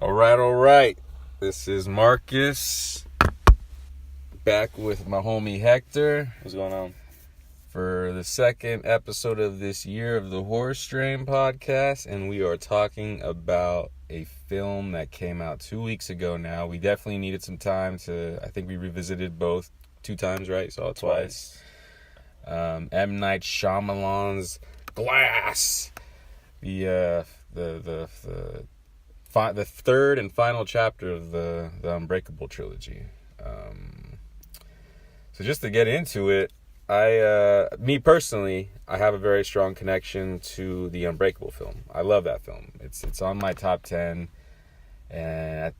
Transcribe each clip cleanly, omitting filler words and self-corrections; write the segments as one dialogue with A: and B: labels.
A: All right. This is Marcus, back with my homie Hector.
B: What's going on?
A: For the second episode of this year of the Horror Strain podcast, and we are talking about a film that came out 2 weeks ago now. We definitely needed some time I think we revisited both 2 times, right? Saw it twice. M. Night Shyamalan's Glass. The third and final chapter of the Unbreakable trilogy. So just to get into it, me personally, I have a very strong connection to the Unbreakable film. I love that film. It's on my top 10. And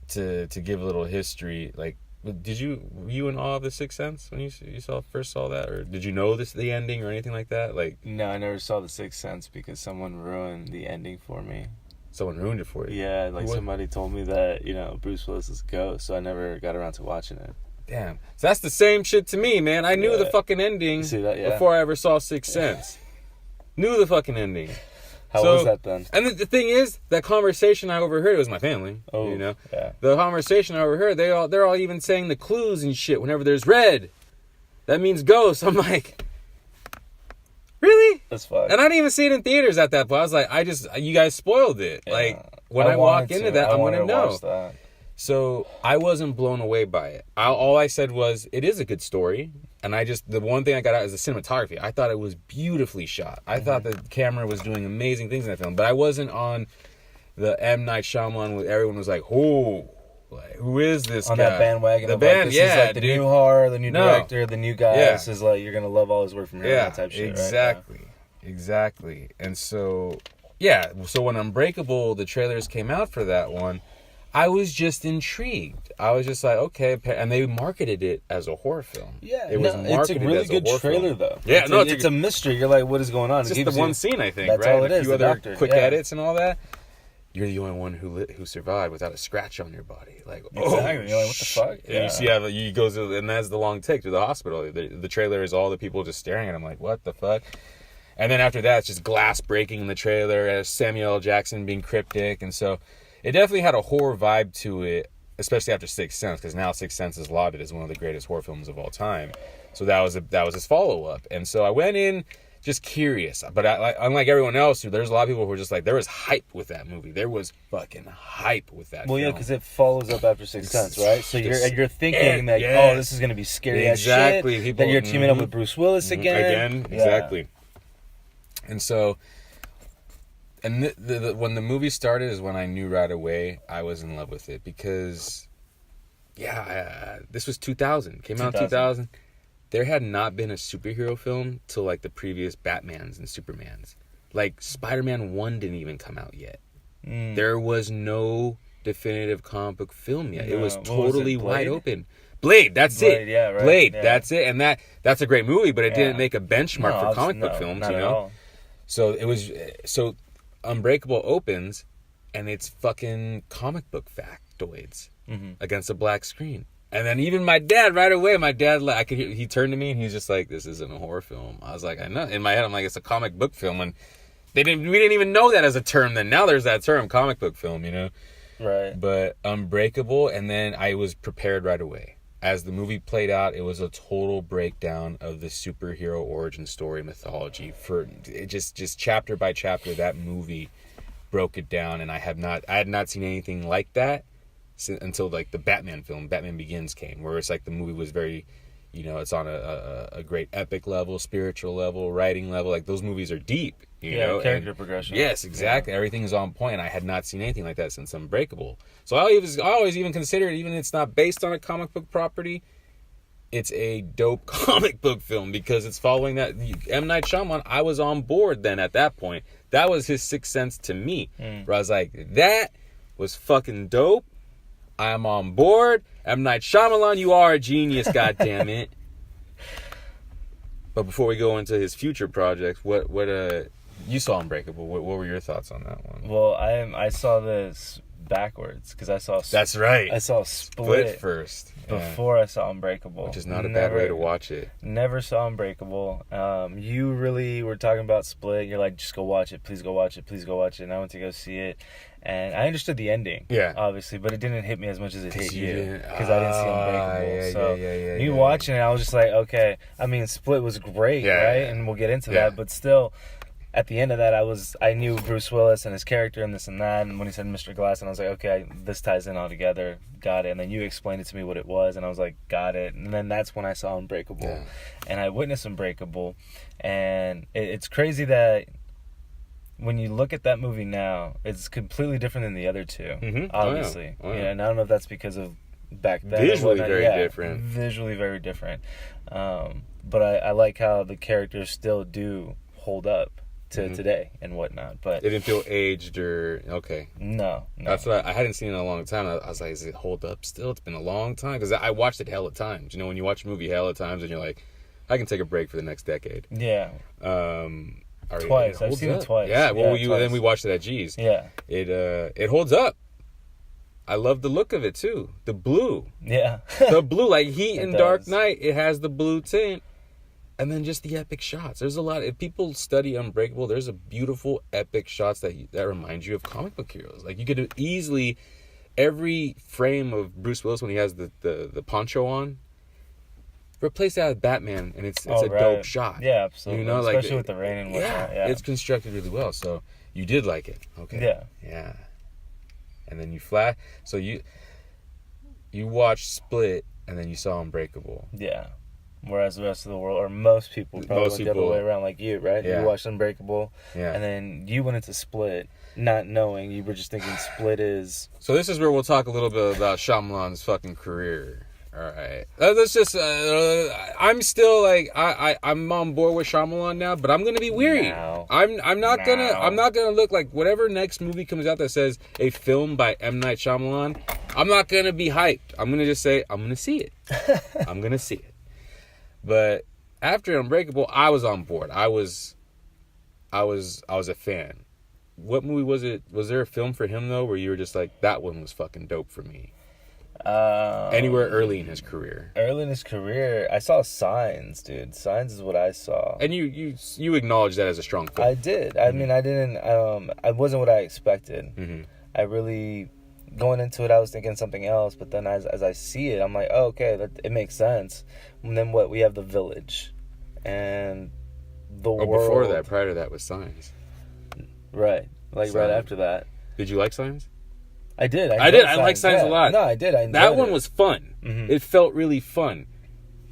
A: to give a little history, like, were you in awe of The Sixth Sense when you first saw that, or did you know the ending or anything like that? Like,
B: no, I never saw The Sixth Sense because someone ruined the ending for me.
A: Someone ruined it for you?
B: Yeah, somebody told me that, Bruce Willis is a ghost, so I never got around to watching it.
A: Damn. So that's the same shit to me, man. I knew the fucking ending before I ever saw Sixth Sense. Knew the fucking ending.
B: How was that then?
A: And the thing is, that conversation I overheard, it was my family,
B: Yeah.
A: The conversation I overheard, they're all even saying the clues and shit. Whenever there's red, that means ghost. I'm like, really?
B: That's fine.
A: And I didn't even see it in theaters at that point. I was like, you guys spoiled it. Yeah. Like, when I walk into that, I'm going to know. So I wasn't blown away by it. All I said was, it is a good story. And the one thing I got out is the cinematography. I thought it was beautifully shot. I thought the camera was doing amazing things in that film. But I wasn't on the M. Night Shyamalan where everyone was like, oh, like, who is this guy?
B: On that bandwagon. This is like the new horror, the new director, the new guy. Yeah. This is like, you're going to love all his work from here. Yeah, that type shit,
A: exactly.
B: Right?
A: Exactly. And so, so when Unbreakable, the trailers came out for that one, I was just intrigued. I was just like, okay, and they marketed it as a horror film.
B: Yeah, it's a really good trailer, though.
A: Yeah,
B: it's a mystery. You're like, what is going on?
A: It's just the one scene, I think,
B: that's
A: right?
B: All it is.
A: A few other quick edits and all that. You're the only one who survived without a scratch on your body. Like,
B: exactly. You're like, what the fuck?
A: Yeah. You see he goes, and that's the long take to the hospital. The trailer is all the people just staring at him like, what the fuck? And then after that, it's just glass breaking in the trailer, as Samuel L. Jackson being cryptic, and so it definitely had a horror vibe to it, especially after Sixth Sense, because now Sixth Sense is lauded as one of the greatest horror films of all time. So that was his follow-up. And so I went in just curious. But unlike everyone else, there's a lot of people who were just like, there was hype with that movie. There was fucking hype with that film.
B: Yeah, because it follows up after Sixth Sense, right? So you're thinking this is going to be scary as shit. People, that you're teaming up with Bruce Willis again.
A: Exactly. And so... And when the movie started is when I knew right away I was in love with it because, this was 2000. Came out in 2000. There had not been a superhero film till like the previous Batmans and Supermans. Like Spider-Man 1 didn't even come out yet. There was no definitive comic book film yet. No. It was totally wide open. Blade, that's it.
B: Yeah, right.
A: Blade, that's it. And that's a great movie, but it didn't make a benchmark for comic book films,
B: not at all.
A: So it was Unbreakable opens, and it's fucking comic book factoids against a black screen. And then even my dad, right away, I could hear, he turned to me, and he's just like, this isn't a horror film. I was like, I know. In my head, I'm like, it's a comic book film. And we didn't even know that as a term then. Now there's that term, comic book film,
B: Right.
A: But Unbreakable, and then I was prepared right away. As the movie played out, it was a total breakdown of the superhero origin story mythology. For it just chapter by chapter, that movie broke it down, and I had not seen anything like that until like the Batman film, Batman Begins, came, where it's like the movie was very, it's on a great epic level, spiritual level, writing level. Like those movies are deep,
B: character progression.
A: Yes, exactly. Yeah. Everything is on point. I had not seen anything like that since Unbreakable. So I always even consider it, even if it's not based on a comic book property, it's a dope comic book film because it's following that. M. Night Shyamalan, I was on board then at that point. That was his Sixth Sense to me. Where I was like, that was fucking dope. I'm on board. M. Night Shyamalan, you are a genius, goddammit. But before we go into his future projects, what you saw Unbreakable. What were your thoughts on that one?
B: Well, I saw this backwards because I saw.
A: That's right.
B: I saw Split
A: first
B: before I saw Unbreakable,
A: which is not a bad way to watch it.
B: Never saw Unbreakable. You really were talking about Split. You're like, just go watch it. Please go watch it. Please go watch it. And I went to go see it, and I understood the ending.
A: Yeah,
B: obviously, but it didn't hit me as much as it hit you because I didn't see Unbreakable. Me watching it, I was just like, okay. I mean, Split was great, right? And we'll get into that, but still. At the end of that, I knew Bruce Willis and his character and this and that. And when he said Mr. Glass, and I was like, okay, this ties in all together. Got it. And then you explained it to me what it was, and I was like, got it. And then that's when I saw Unbreakable. Yeah. And I witnessed Unbreakable. And it's crazy that when you look at that movie now, it's completely different than the other two, obviously. Oh, yeah. And I don't know if that's because of back then.
A: Visually very different.
B: Visually very different. But I like how the characters still do hold up to today and whatnot, but
A: it didn't feel aged or okay.
B: No.
A: That's what I hadn't seen it in a long time. I was like, does it hold up still? It's been a long time because I watched it hella times. You know, when you watch a movie hella times and you're like, I can take a break for the next decade.
B: Yeah. Twice. I've seen it twice.
A: Yeah. Well, then we watched it at G's.
B: Yeah.
A: It holds up. I love the look of it too. The blue.
B: Yeah.
A: The blue, like Heat and Dark Knight. It has the blue tint. And then just the epic shots. There's a lot. If people study Unbreakable, there's a beautiful epic shots that remind you of comic book heroes. Like you could easily, every frame of Bruce Willis when he has the poncho on, replace that with Batman, and it's a dope shot.
B: Yeah, absolutely.
A: You know,
B: especially with the rain and whatnot. Yeah,
A: it's constructed really well. So you did like it, okay? Yeah. And then you So you watched Split, and then you saw Unbreakable.
B: Yeah. Whereas the rest of the world, or most people, probably went the other way around like you, right? Yeah. You watched Unbreakable, and then you went into Split, not knowing. You were just thinking Split is...
A: So this is where we'll talk a little bit about Shyamalan's fucking career. All right. Let's just... I'm still like... I'm on board with Shyamalan now, but I'm going to be weary. I'm not gonna look like whatever next movie comes out that says a film by M. Night Shyamalan, I'm not going to be hyped. I'm going to just say, I'm going to see it. I'm going to see it. But after Unbreakable, I was on board. I was a fan. What movie was it? Was there a film for him though where you were just like, that one was fucking dope for me? Anywhere early in his career.
B: Early in his career, I saw Signs, dude. Signs is what I saw.
A: And you acknowledged that as a strong film.
B: I did. I mean, I didn't. I wasn't what I expected. I really. Going into it, I was thinking something else, but then as I see it, I'm like, oh, okay, it makes sense. And then what? We have The Village, and the world.
A: Before that, prior to that, was Signs.
B: Right, Signs. Right after that.
A: Did you like Signs?
B: I did.
A: I did. I like Signs a lot.
B: No, I did. I enjoyed
A: that one was fun. It felt really fun.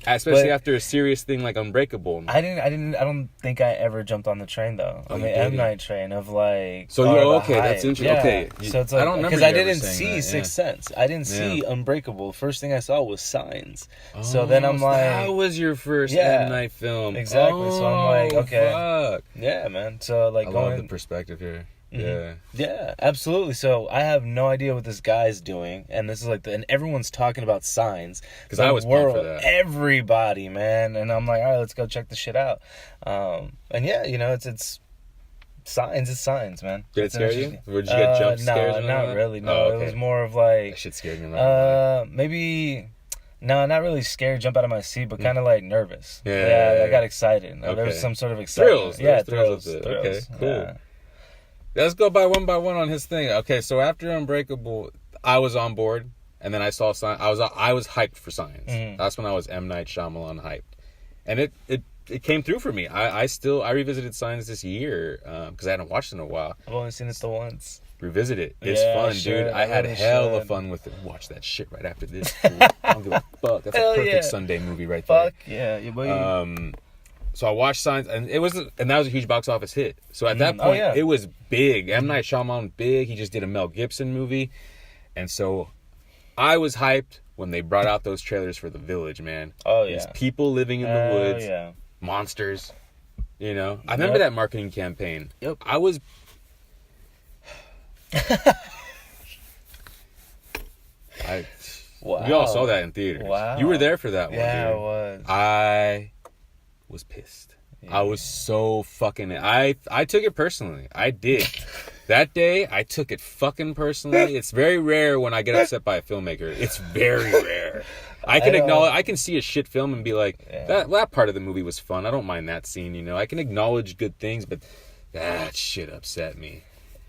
A: Especially after a serious thing like Unbreakable.
B: I don't think I ever jumped on the train though. On the M. Night train of like.
A: So that's interesting. Yeah. Okay,
B: so it's like, I don't remember because I didn't see Sixth Sense. I didn't see Unbreakable. First thing I saw was Signs. So then I'm like,
A: that was your first M. Night film.
B: Exactly. So I'm like, okay, fuck. Yeah, man. So like,
A: I love the perspective here.
B: Yeah, absolutely. So I have no idea what this guy's doing, and this is like and everyone's talking about Signs
A: because I was pumped for that.
B: Everybody, man, and I'm like, all right, let's go check this shit out. And yeah, it's Signs. It's Signs, man.
A: Did it scare you? Or did you get jump scares?
B: No, not really. No, It was more of like
A: that shit scared me.
B: Maybe. No, not really scared, jump out of my seat, but kind of like nervous. Yeah, I got excited. There was some sort of excitement.
A: Thrills. Okay, cool. Yeah. Let's go by one on his thing. Okay, so after Unbreakable, I was on board, and then I saw Signs. I was hyped for Signs. That's when I was M. Night Shyamalan hyped, and it came through for me. I revisited Signs this year because I hadn't watched it in a while.
B: I've only seen it the once.
A: Revisit it. It's fun, dude. I had hella fun with it. Watch that shit right after this. I don't give a fuck. That's a perfect Sunday movie right there.
B: Fuck yeah, boy.
A: So I watched Signs, and that was a huge box office hit. So at that point, it was big. M. Night Shyamalan, big. He just did a Mel Gibson movie, and so I was hyped when they brought out those trailers for The Village. Man, these people living in the woods, monsters. You know, I remember that marketing campaign.
B: Yep,
A: I was.
B: Wow.
A: We all saw that in theaters.
B: Wow.
A: You were there for that one.
B: Yeah,
A: dude.
B: I was.
A: I was pissed. I was so fucking... I took it personally. I did. That day, I took it fucking personally. It's very rare when I get upset by a filmmaker. It's very rare. I can acknowledge, I can see a shit film and be like, that part of the movie was fun. I don't mind that scene, you know. I can acknowledge good things, but that shit upset me.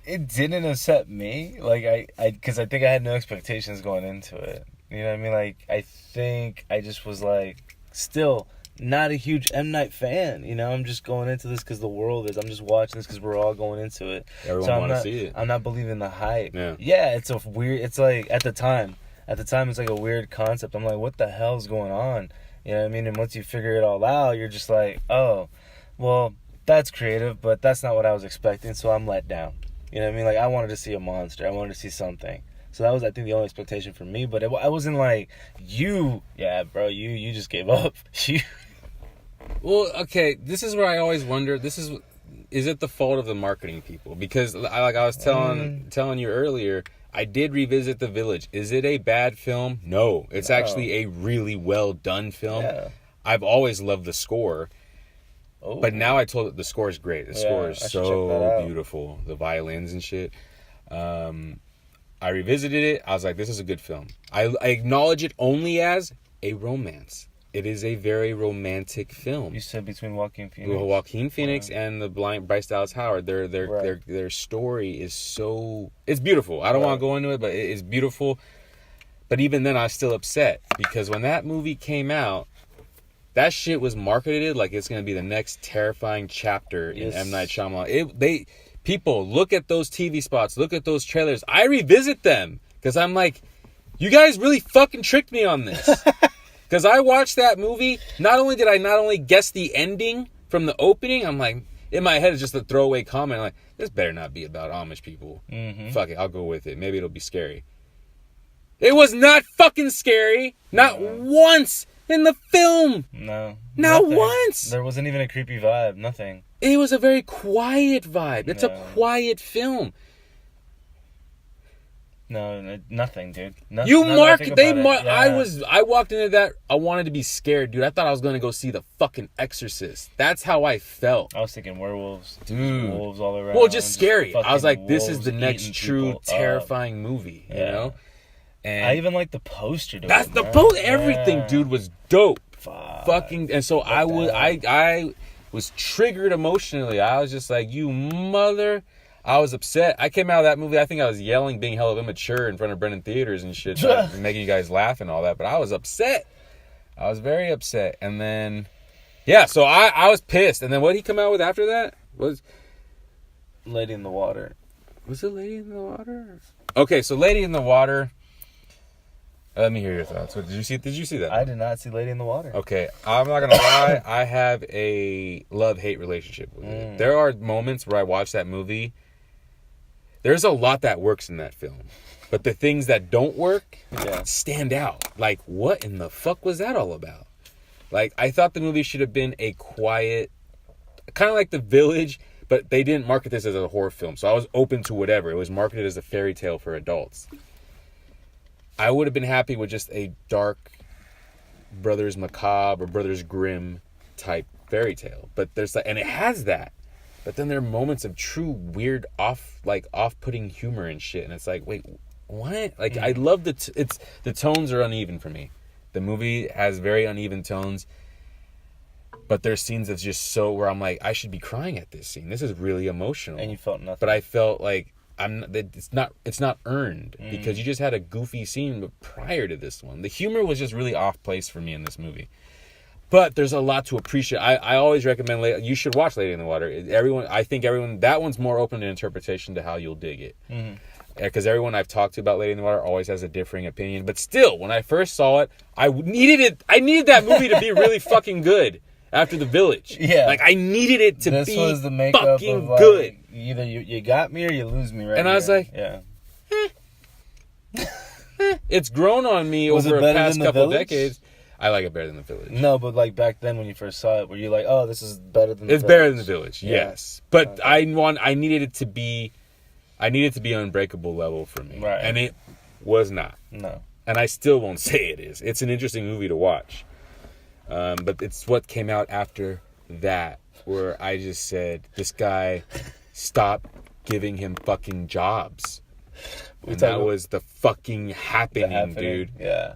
B: It didn't upset me. Like, because I think I had no expectations going into it. You know what I mean? Like, I think I just was like, still not a huge M. Night fan. You know, I'm just going into this because the world is. I'm just watching this because we're all going into it.
A: Everyone want to see it.
B: I'm not believing the hype.
A: Yeah,
B: it's a weird. It's like at the time, it's like a weird concept. I'm like, what the hell's going on? You know what I mean? And once you figure it all out, you're just like, oh, well, that's creative, but that's not what I was expecting. So I'm let down. You know what I mean? Like, I wanted to see a monster. I wanted to see something. So that was, I think, the only expectation for me. But I wasn't like, you just gave up.
A: Well, okay, this is where I always wonder, is it the fault of the marketing people? Because, like I was telling you earlier, I did revisit The Village. Is it a bad film? No. It's actually a really well done film.
B: Yeah.
A: I've always loved the score.
B: Oh.
A: But now I told it the score is great. The score is so beautiful. The violins and shit. I revisited it. I was like, this is a good film. I acknowledge it only as a romance. It is a very romantic film.
B: You said between Joaquin Phoenix.
A: Well, Joaquin Phoenix and the blind Bryce Dallas Howard. Their story is so... It's beautiful. I don't want to go into it, but it is beautiful. But even then, I was still upset. Because when that movie came out, that shit was marketed like it's going to be the next terrifying chapter in M. Night Shyamalan. People, look at those TV spots. Look at those trailers. I revisit them. Because I'm like, you guys really fucking tricked me on this. Because I watched that movie. Not only did I guess the ending from the opening, I'm like, in my head, it's just a throwaway comment. I'm like, this better not be about Amish people. Mm-hmm. Fuck it, I'll go with it. Maybe it'll be scary. It was not fucking scary. Not once in the film.
B: No.
A: Not once.
B: There wasn't even a creepy vibe. Nothing.
A: It was a very quiet vibe. It's a quiet film.
B: No, nothing, dude.
A: I walked into that. I wanted to be scared, dude. I thought I was going to go see the fucking Exorcist. That's how I felt.
B: I was thinking werewolves. Dude. Wolves all around.
A: Well, just scary. I was like, this is the next true terrifying movie, you know? And
B: I even like the poster.
A: That's the poster. Everything, dude, was dope. Fucking, and so I was triggered emotionally. I was just like, you mother. I was upset. I came out of that movie, I think I was yelling, being hella immature in front of Brennan Theaters and shit, making you guys laugh and all that, but I was upset. I was very upset. And then, so I was pissed. And then what did he come out with after that? Was
B: Lady in the Water.
A: Was it Lady in the Water? Okay, so Lady in the Water. Let me hear your thoughts. Did you see that?
B: I did not see Lady in the Water.
A: Okay, I'm not gonna lie. I have a love-hate relationship with it. There are moments where I watch that movie. There's a lot that works in that film, but the things that don't work stand out. Like, what in the fuck was that all about? Like, I thought the movie should have been a quiet, kind of like The Village, but they didn't market this as a horror film, so I was open to whatever. It was marketed as a fairy tale for adults. I would have been happy with just a dark Brothers Macabre or Brothers Grimm type fairy tale. But there's and it has that. But then there are moments of true weird off-putting humor and shit. And it's like, wait, what? Like, I love the tones are uneven for me. The movie has very uneven tones. But there's scenes that's just so where I'm like, I should be crying at this scene. This is really emotional.
B: And you felt nothing.
A: But I felt like it's not earned because you just had a goofy scene prior to this one. The humor was just really off place for me in this movie. But there's a lot to appreciate. I always recommend you should watch Lady in the Water. I think everyone that one's more open to interpretation to how you'll dig it. Because everyone I've talked to about Lady in the Water always has a differing opinion. But still, when I first saw it, I needed that movie to be really fucking good. After The Village. Yeah. Like, I needed it to be was the fucking of, good.
B: Either you got me or you lose me right
A: And
B: here.
A: I was like, it's grown on me over the past couple decades. I like it better than The Village.
B: No, but like back then when you first saw it, were you like, oh, this is better than The Village?
A: It's better than The Village, yes. But I needed it to be Unbreakable level for me.
B: Right.
A: And it was not.
B: No.
A: And I still won't say it is. It's an interesting movie to watch. But it's what came out after that where I just said, this guy, stop giving him fucking jobs. And that was the fucking happening, dude.
B: Yeah.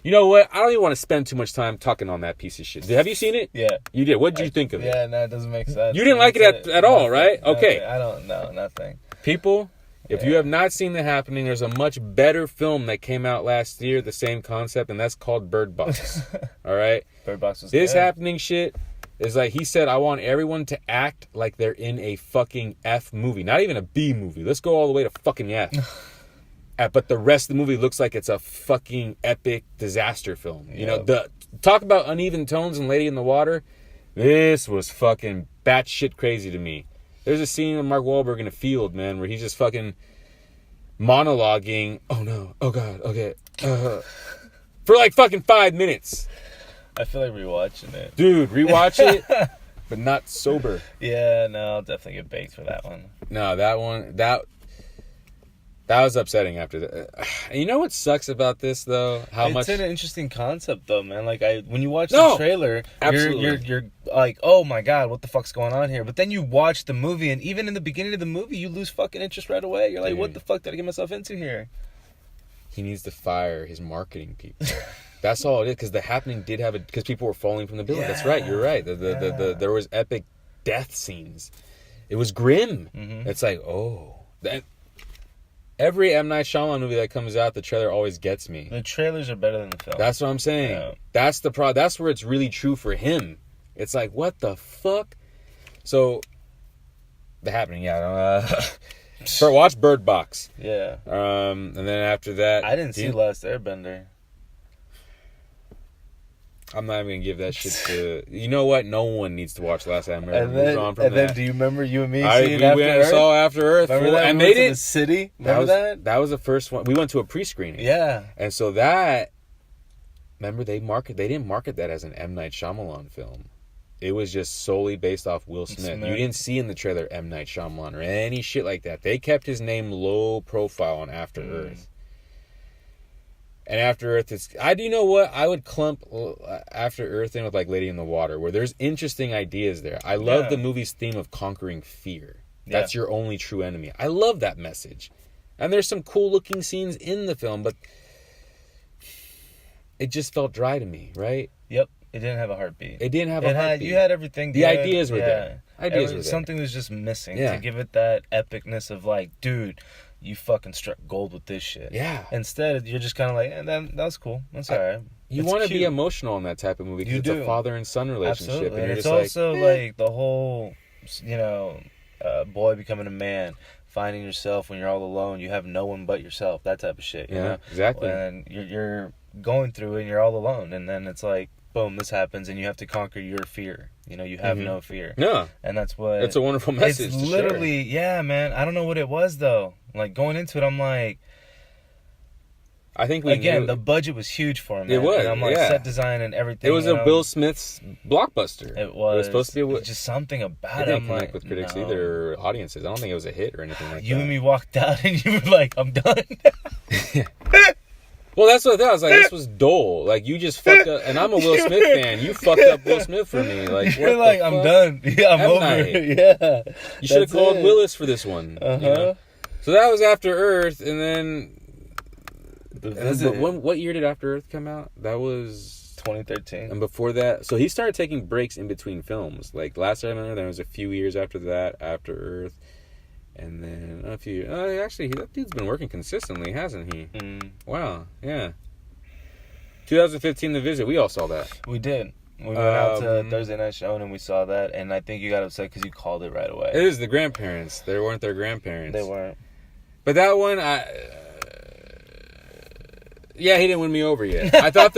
A: You know what? I don't even want to spend too much time talking on that piece of shit. Have you seen it?
B: Yeah.
A: You did. What did you think of it?
B: Yeah, no, it doesn't make sense.
A: You didn't like it at all, right? Okay.
B: I don't know, nothing.
A: People, if you have not seen The Happening, there's a much better film that came out last year, the same concept, and that's called Bird Box. All right?
B: Bird Box was
A: This
B: good.
A: Happening shit is like, he said, I want everyone to act like they're in a fucking F movie. Not even a B movie. Let's go all the way to fucking F. But the rest of the movie looks like it's a fucking epic disaster film. You know, talk about uneven tones and Lady in the Water. This was fucking batshit crazy to me. There's a scene with Mark Wahlberg in a field, man, where he's just fucking monologuing. Oh no, oh god, okay. For like fucking 5 minutes.
B: I feel like rewatching it.
A: Dude, rewatch it, but not sober.
B: Yeah, no, I'll definitely get baked for that one.
A: No, that was upsetting after that. You know what sucks about this though?
B: It's an interesting concept though, man. Like when you watch the trailer, you're like, oh my god, what the fuck's going on here? But then you watch the movie, and even in the beginning of the movie, you lose fucking interest right away. You're like, what the fuck did I get myself into here?
A: He needs to fire his marketing people. That's all it is. Because The Happening did have because people were falling from the building. Yeah. That's right. You're right. There was epic death scenes. It was grim. Mm-hmm. It's like, every M. Night Shyamalan movie that comes out, the trailer always gets me.
B: The trailers are better than the film.
A: That's what I'm saying. Yeah. That's the That's where it's really true for him. It's like, what the fuck? So, The Happening, watch Bird Box.
B: Yeah.
A: And then after that,
B: I didn't see Last Airbender.
A: I'm not even gonna give that shit to. You know what? No one needs to watch Last Airbender.
B: And then, do you remember you and me seeing After Earth?
A: Saw After Earth.
B: Remember that?
A: And
B: we went to the city. Remember that?
A: That was the first one. We went to a pre-screening.
B: Yeah.
A: And so that. Remember, they didn't market that as an M. Night Shyamalan film. It was just solely based off Will Smith. You didn't see in the trailer M. Night Shyamalan or any shit like that. They kept his name low profile on After Earth. And After Earth is... do you know what? I would clump After Earth in with like Lady in the Water, where there's interesting ideas there. I love the movie's theme of conquering fear. That's your only true enemy. I love that message. And there's some cool looking scenes in the film, but it just felt dry to me, right?
B: Yep. It didn't have a heartbeat.
A: You
B: had everything.
A: The ideas were there.
B: Something was just missing to give it that epicness of like, dude, you fucking struck gold with this shit.
A: Yeah.
B: Instead, you're just kind of like, that was cool. That's all right.
A: You want to be emotional in that type of movie because it's a father and son relationship.
B: Absolutely.
A: And
B: it's also like the whole, boy becoming a man, finding yourself when you're all alone. You have no one but yourself. That type of shit. You know?
A: Exactly.
B: And you're going through it and you're all alone. And then it's like, boom, this happens, and you have to conquer your fear. You have no fear.
A: Yeah.
B: And that's what...
A: It's a wonderful message.
B: It's literally, man. I don't know what it was, though. Like, going into it, I'm like...
A: I think
B: the budget was huge for him, man.
A: It was,
B: and I'm like, set design and everything.
A: It was a Will Smith's blockbuster.
B: It was.
A: It was supposed to be...
B: just something about it.
A: It didn't connect with critics either, or audiences. I don't think it was a hit or anything like that.
B: You and me walked out, and you were like, I'm done.
A: Well, that's what I thought. I was like, this was dull. Like, you just fucked up. And I'm a Will Smith fan. You fucked up Will Smith for me. Like,
B: you're like, I'm done. Yeah, I'm over it. Yeah.
A: You should have called Willis for this one. Uh-huh. So that was After Earth. And then... what year did After Earth come out? That was...
B: 2013.
A: And before that... So he started taking breaks in between films. Like, last I remember, there was a few years after that, After Earth. And then a few... actually, that dude's been working consistently, hasn't he? Wow, yeah. 2015, The Visit. We all saw that.
B: We did. We went out to Thursday Night Showing and we saw that. And I think you got upset because you called it right away.
A: It is the grandparents. They weren't their grandparents.
B: They weren't.
A: But that one, he didn't win me over yet. I thought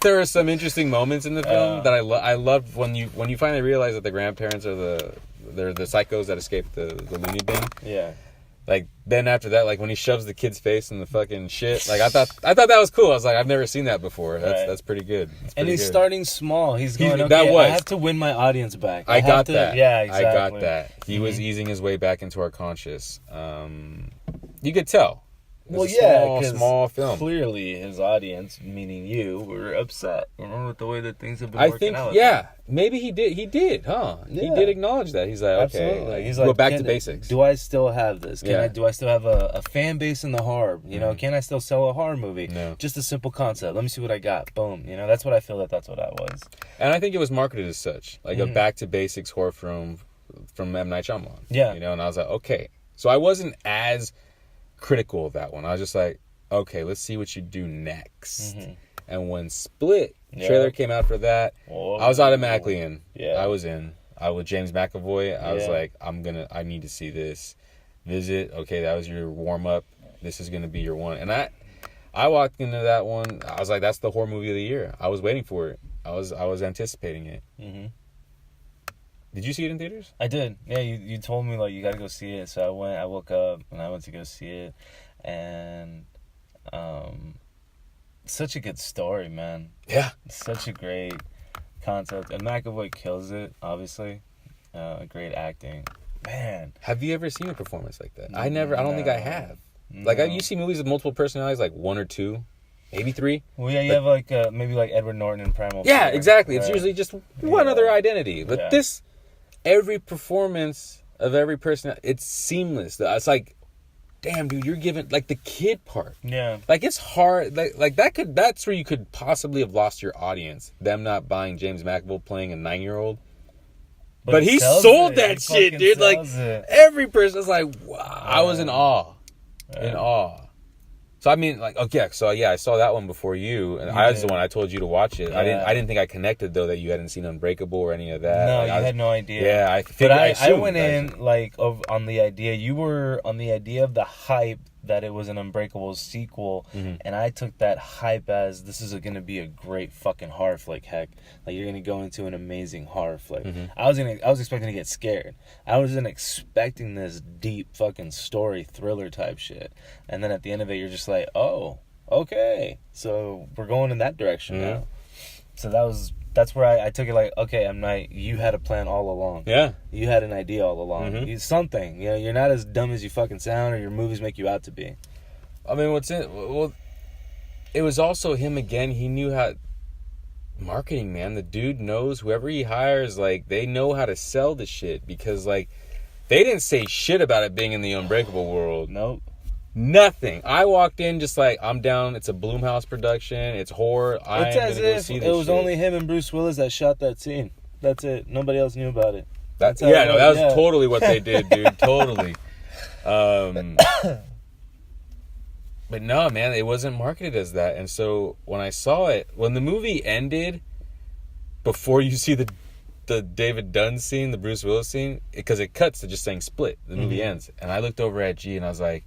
A: there were some interesting moments in the film that I loved when you finally realize that the grandparents are they're the psychos that escaped the loony bin.
B: Yeah.
A: Like, then after that, like, when he shoves the kid's face in the fucking shit, like, I thought that was cool. I was like, I've never seen that before. That's pretty good.
B: And he's starting small. He's going, I have to win my audience back.
A: I got that.
B: Yeah, exactly.
A: I got that. He was easing his way back into our conscious. You could tell.
B: Well, yeah,
A: small film.
B: Clearly, his audience, meaning you, were upset. With the way that things have been working out.
A: Yeah, maybe he did. He did, huh? Yeah. He did acknowledge that. He's like, okay,
B: absolutely. He's like,
A: go back to basics.
B: Do I still have this? Do I still have a fan base in the horror? You know, can I still sell a horror movie?
A: No.
B: Just a simple concept. Let me see what I got. Boom. You know, that's what I feel that's what that was.
A: And I think it was marketed as such, like a back to basics horror film from M. Night Shyamalan.
B: Yeah.
A: You know, and I was like, okay. So I wasn't as critical of that one. I was just like, okay, let's see what you do next. And when Split trailer came out for that, I was automatically in. Yeah. I was in. I with James McAvoy. I was like, I need to see this. Visit. Okay, that was your warm up. This is gonna be your one. And I walked into that one. I was like, that's the horror movie of the year. I was waiting for it. I was anticipating it. Did you see it in theaters?
B: I did. Yeah, you told me like you got to go see it. So I went. I woke up and I went to go see it, and such a good story, man.
A: Yeah,
B: such a great concept, and McAvoy kills it. Obviously, great acting, man.
A: Have you ever seen a performance like that? I don't think I have. No. Like you see movies with multiple personalities, like one or two. Maybe three.
B: Well, yeah, you have like maybe like Edward Norton in Primal
A: Fear. Yeah, exactly.
B: Right?
A: It's usually just one other identity. But this, every performance of every person, it's seamless. It's like, damn, dude, you're giving like the kid part.
B: Yeah.
A: Like it's hard. Like that's where you could possibly have lost your audience. Them not buying James McAvoy playing a 9-year-old. But he sold that shit, dude. Like every person was like, wow. I was in awe. In awe. So I mean, like, okay, so yeah, I saw that one before you, and I was the one I told you to watch it. Yeah. I didn't think I connected though that you hadn't seen Unbreakable or any of that.
B: No,
A: like,
B: you had no idea.
A: Yeah,
B: I went in like on the idea. You were on the idea of the hype that it was an Unbreakable sequel, and I took that hype as this is going to be a great fucking horror flick. Heck, like you're going to go into an amazing horror flick. I was expecting to get scared. I wasn't expecting this deep fucking story thriller type shit. And then at the end of it, you're just like, oh, okay, so we're going in that direction now. So that's where I took it like, okay, M. Night, you had a plan all along.
A: Yeah.
B: You had an idea all along. Something. You know, you're not as dumb as you fucking sound or your movies make you out to be.
A: I mean, well, it was also him again. He knew how... Marketing, man. The dude knows whoever he hires, like, they know how to sell the shit. Because, like, they didn't say shit about it being in the Unbreakable world.
B: Nope.
A: Nothing. I walked in just like, I'm down. It's a Blumhouse production. It's horror. I'm going to go see this
B: it was only him and Bruce Willis that shot that scene. That's it. Nobody else knew about it.
A: That was totally what they did, dude. Totally. But no, man, it wasn't marketed as that. And so when I saw it, when the movie ended, before you see the David Dunn scene, the Bruce Willis scene, because it cuts to just saying Split. The movie ends. And I looked over at G and I was like,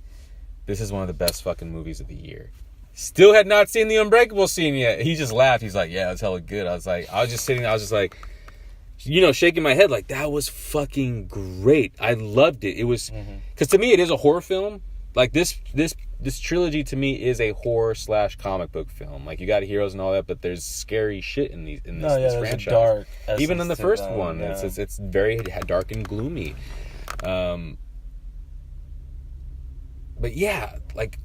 A: this is one of the best fucking movies of the year. Still had not seen the Unbreakable scene yet. He just laughed. He's like, yeah, it's hella good. I was just sitting there. I was just like, you know, shaking my head like, that was fucking great. I loved it. It was, because to me, it is a horror film. Like this trilogy to me is a horror / comic book film. Like you got heroes and all that, but there's scary shit in this franchise.
B: Dark
A: even in the first one, it's very dark and gloomy. But yeah, like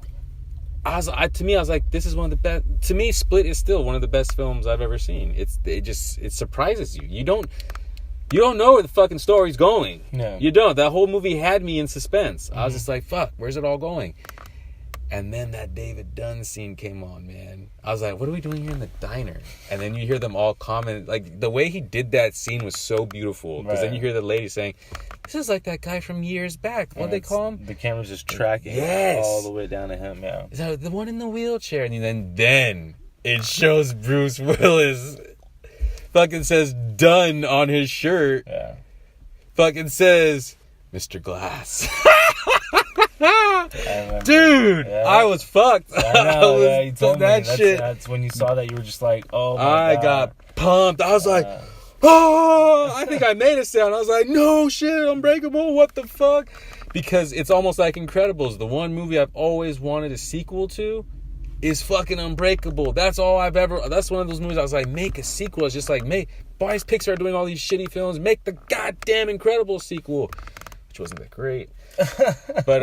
A: I was like, this is one of the best. To me, Split is still one of the best films I've ever seen. It surprises you. You don't know where the fucking story's going.
B: No.
A: You don't. That whole movie had me in suspense. I was just like, fuck, where's it all going? And then that David Dunn scene came on, man. I was like, what are we doing here in the diner? And then you hear them all comment. Like, the way he did that scene was so beautiful. Because then you hear the lady saying, this is like that guy from years back. What'd they call him?
B: The camera's just tracking all the way down to him, yeah.
A: Is that the one in the wheelchair? And then it shows Bruce Willis. Fucking says Dunn on his shirt.
B: Yeah.
A: Fucking says, Mr. Glass. Dude, I was fucked.
B: I know, you told me that shit. That's when you saw that, you were just like, oh my God.
A: I got pumped. I was like, oh, I think I made a sound. I was like, no shit, Unbreakable, what the fuck? Because it's almost like Incredibles. The one movie I've always wanted a sequel to is fucking Unbreakable. That's one of those movies I was like, make a sequel. It's just like, why is Pixar doing all these shitty films? Make the goddamn Incredibles sequel. Which wasn't that great. But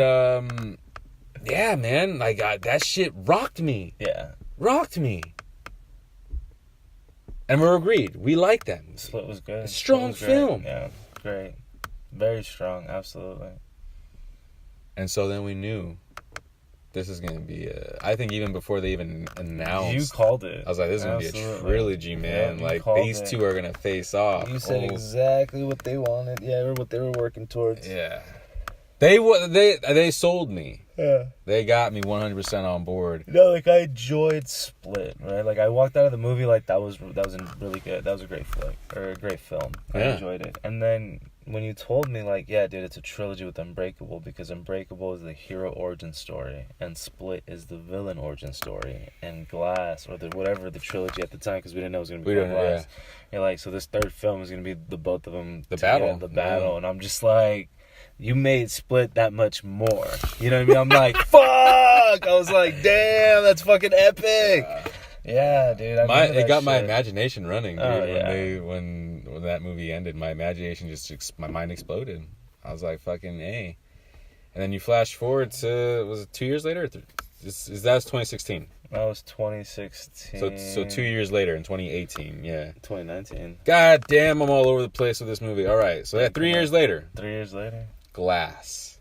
A: Yeah, man. Like, that shit rocked me.
B: Yeah.
A: Rocked me. And we're agreed. We like that movie.
B: Split was good.
A: A strong film.
B: Yeah, great. Very strong, absolutely.
A: And so then we knew this is going to be I think even before they even announced.
B: You called it.
A: I was like, this is going to be a trilogy, man. Like, these two are going to face off.
B: You said exactly what they wanted. Yeah, or what they were working towards.
A: Yeah. They sold me.
B: Yeah.
A: They got me 100% on board.
B: You know, like, I enjoyed Split, right? Like, I walked out of the movie like that was really good. That was a great flick, or a great film. I enjoyed it. And then when you told me, like, yeah, dude, it's a trilogy with Unbreakable, because Unbreakable is the hero origin story, and Split is the villain origin story, and Glass, or whatever the trilogy at the time, because we didn't know it was going to be Glass. Yeah. You're like, so this third film is going to be the both of them together, the battle. And I'm just like, you made Split that much more. You know what I mean? I'm like, fuck! I was like, damn, that's fucking epic. Yeah, dude.
A: It got my imagination running, dude. When that movie ended, my imagination my mind exploded. I was like, fucking A. And then you flash forward to, was it 2 years later? That was 2016.
B: That was 2016.
A: So 2 years later in 2018, yeah.
B: 2019.
A: God damn, I'm all over the place with this movie. All right, so 3 years later.
B: 3 years later.
A: Glass.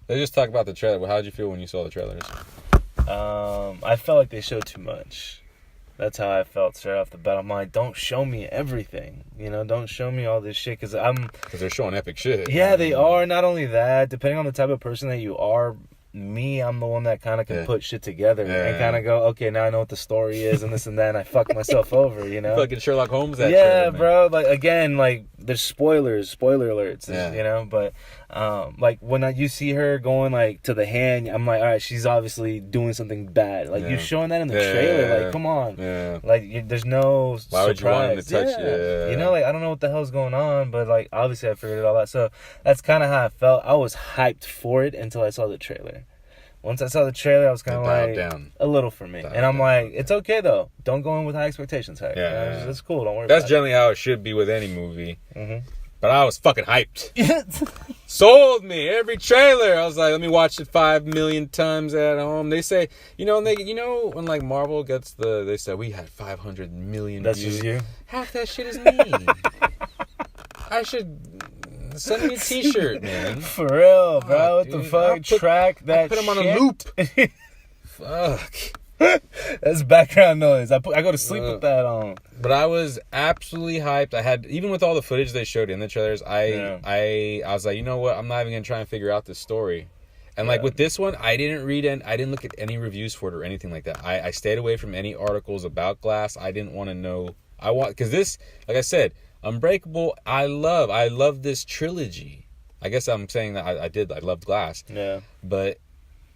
A: Let's just talk about the trailer. How did you feel when you saw the trailers?
B: I felt like they showed too much. That's how I felt straight off the bat. I'm like, don't show me everything. You know, don't show me all this shit. Because
A: they're showing epic shit.
B: Yeah, they are. Not only that, depending on the type of person that you are, I'm the one that kind of can put shit together and kind of go, okay, now I know what the story is and this and that, and I fuck myself over, you know?
A: Fucking Sherlock Holmes that
B: trailer, bro. Like, again, like, there's spoiler alerts, you know? But, like, when you see her going, like, to the hand, I'm like, all right, she's obviously doing something bad. Like, you're showing that in the trailer. Like, come on. Yeah. Like, there's no surprise.
A: Why would you want him to touch
B: you know, like, I don't know what the hell's going on, but, like, obviously I figured it all out. So that's kind of how I felt. I was hyped for it until I saw the trailer. Once I saw the trailer, I was kind of like, down. A little for me. And I'm like, it's okay, though. Don't go in with high expectations. Heck. Yeah. It's cool. Don't worry about it.
A: That's generally how it should be with any movie. Mm-hmm. But I was fucking hyped. Sold me. Every trailer. I was like, let me watch it 5 million times at home. They say, when like Marvel gets they say, we had 500 million
B: That's
A: views.
B: Just you?
A: Half that shit is me. I should... Send me a t-shirt, man.
B: For real, bro. What the fuck? Track that shit.
A: I put them on a loop. Fuck.
B: That's background noise. I go to sleep with that on.
A: But I was absolutely hyped. I had, even with all the footage they showed in the trailers, I was like, you know what? I'm not even going to try and figure out this story. And like with this one, I didn't look at any reviews for it or anything like that. I stayed away from any articles about Glass. I didn't want to know. Because this, like I said, Unbreakable, I love this trilogy. I guess I'm saying that I loved Glass.
B: Yeah.
A: But,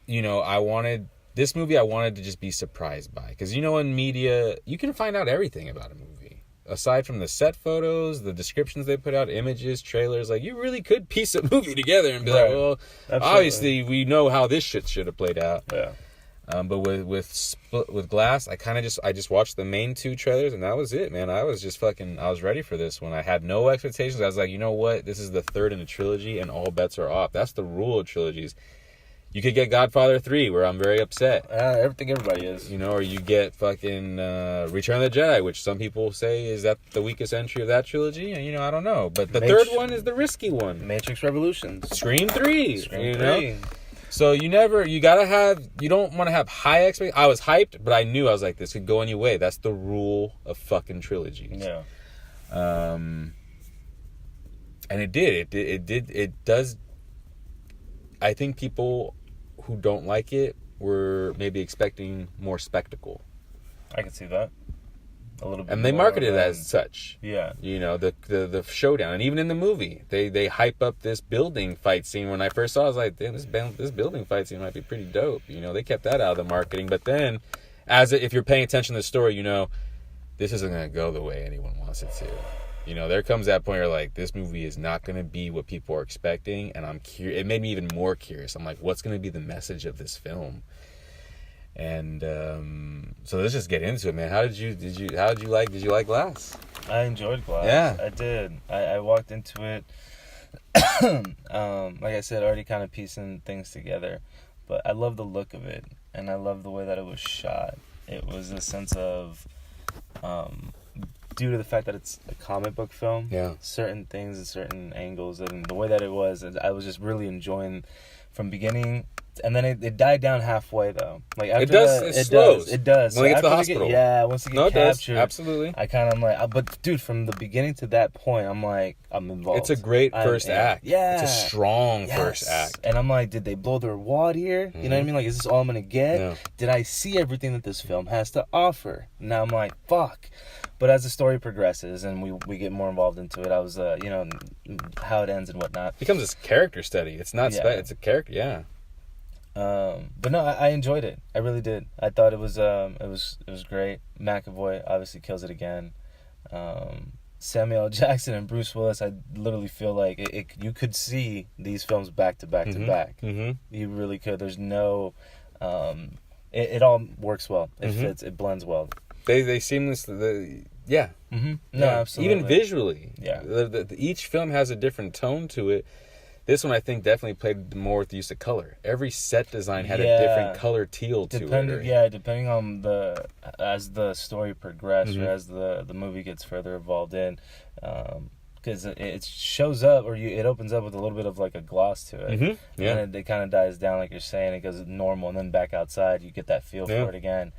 A: I wanted to just be surprised by. Because, in media, you can find out everything about a movie. Aside from the set photos, the descriptions they put out, images, trailers, like, you really could piece a movie together and be like, well, obviously we know how this shit should have played out.
B: Yeah.
A: But with Glass, I just watched the main 2 trailers and that was it, man. I was ready for this one. I had no expectations. I was like, you know what? This is the third in a trilogy and all bets are off. That's the rule of trilogies. You could get Godfather 3, where I'm very upset.
B: Everybody is.
A: Or you get fucking Return of the Jedi, which some people say is that the weakest entry of that trilogy. And, I don't know. But the third one is the risky one.
B: Matrix Revolutions.
A: Scream 3. So you don't want to have high expectations. I was hyped, but I knew, I was like, this could go any way. That's the rule of fucking trilogies.
B: Yeah.
A: And it did. It does. I think people who don't like it were maybe expecting more spectacle.
B: I can see that. A little bit.
A: And they marketed it as such.
B: Yeah.
A: The showdown. And even in the movie, they hype up this building fight scene. When I first saw it, I was like, damn, this building fight scene might be pretty dope. They kept that out of the marketing. But then, if you're paying attention to the story, this isn't going to go the way anyone wants it to. There comes that point where, like, this movie is not going to be what people are expecting. And I'm curious. It made me even more curious. I'm like, what's going to be the message of this film? And so let's just get into it, man. Did you like Glass?
B: I enjoyed Glass.
A: Yeah,
B: I did. I walked into it, like I said, already kind of piecing things together. but I love the look of it, and I love the way that it was shot. It was a sense of, due to the fact that it's a comic book film, certain things and certain angles, and the way that it was, I was just really enjoying from beginning. And then it died down halfway though. Like after
A: it does. It slows.
B: It does.
A: When it gets to the hospital.
B: Once it gets captured.
A: Absolutely.
B: I kind of am like, but dude, from the beginning to that point, I'm like, I'm involved.
A: It's a great first act.
B: Yeah.
A: It's a strong first act.
B: And I'm like, did they blow their wad here? You know what I mean? Like, is this all I'm gonna get?
A: No.
B: Did I see everything that this film has to offer? Now I'm like, fuck. But as the story progresses and we get more involved into it, I was, how it ends and whatnot.
A: It becomes a character study. It's not. It's a character. Yeah.
B: But no, I enjoyed it. I really did. I thought it was great. McAvoy obviously kills it again. Samuel L. Jackson and Bruce Willis, I literally feel like you could see these films back to back to back. You really could. There's no, it all works well. It fits. It blends well.
A: They seamlessly. Yeah.
B: No, absolutely.
A: Even visually.
B: Yeah.
A: Each film has a different tone to it. This one, I think, definitely played more with the use of color. Every set design had a different color teal to it.
B: Yeah, depending on as the story progressed or as the movie gets further evolved in, because it shows up or it opens up with a little bit of like a gloss to it.
A: Yeah.
B: And it kind of dies down, like you're saying. It goes normal, and then back outside, you get that feel for it again.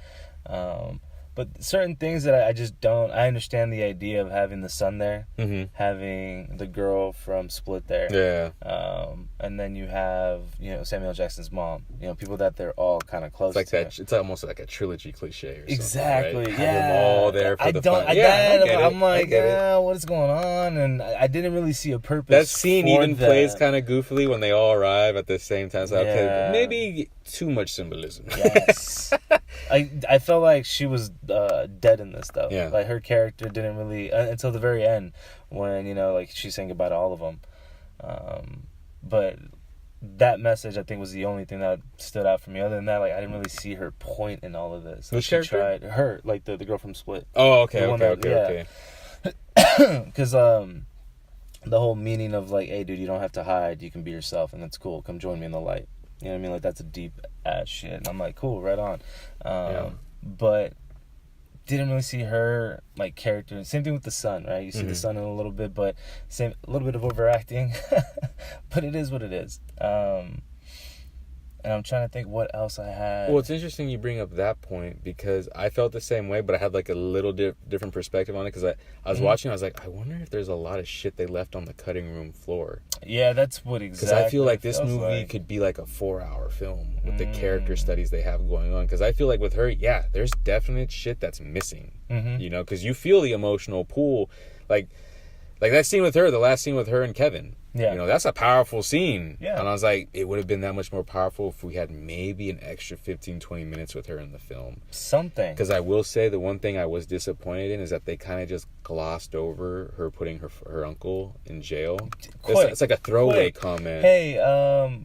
B: But certain things that I just don't. I understand the idea of having the son there, having the girl from Split there, and then you have Samuel L. Jackson's mom. People that they're all kind of close.
A: It's like
B: to.
A: that. It's almost like a trilogy cliche. Or
B: exactly.
A: Right?
B: Yeah.
A: Have them all there for the fun.
B: I'm like, what is going on? And I didn't really see a purpose.
A: That scene even plays kind of goofily when they all arrive at the same time. So okay, maybe too much symbolism.
B: Yes. I felt like she was dead in this though.
A: Yeah.
B: Like her character didn't really until the very end when she's saying goodbye to all of them. But that message I think was the only thing that stood out for me. Other than that, I didn't really see her point in all of this.
A: Which character?
B: Tried her, like the girl from Split.
A: Oh, okay.
B: Because the whole meaning of hey dude, you don't have to hide. You can be yourself, and that's cool. Come join me in the light. You know what I mean? Like, that's a deep ass shit. And I'm like, cool, right on. But didn't really see her character. Same thing with the son, right? You see the son in a little bit, but a little bit of overacting. But it is what it is. And I'm trying to think what else I had.
A: Well, it's interesting you bring up that point because I felt the same way, but I had a little different perspective on it because I was watching. I was like, I wonder if there's a lot of shit they left on the cutting room floor.
B: Yeah, that's what exactly.
A: Because I feel like this movie could be like a 4-hour film with the character studies they have going on. Because I feel like with her, there's definite shit that's missing. Because you feel the emotional pull, like that scene with her, the last scene with her and Kevin. Yeah. That's a powerful scene. Yeah. And I was like, it would have been that much more powerful if we had maybe an extra 15, 20 minutes with her in the film.
B: Something.
A: Because I will say the one thing I was disappointed in is that they kind of just glossed over her putting her uncle in jail. It's like a throwaway comment.
B: Hey,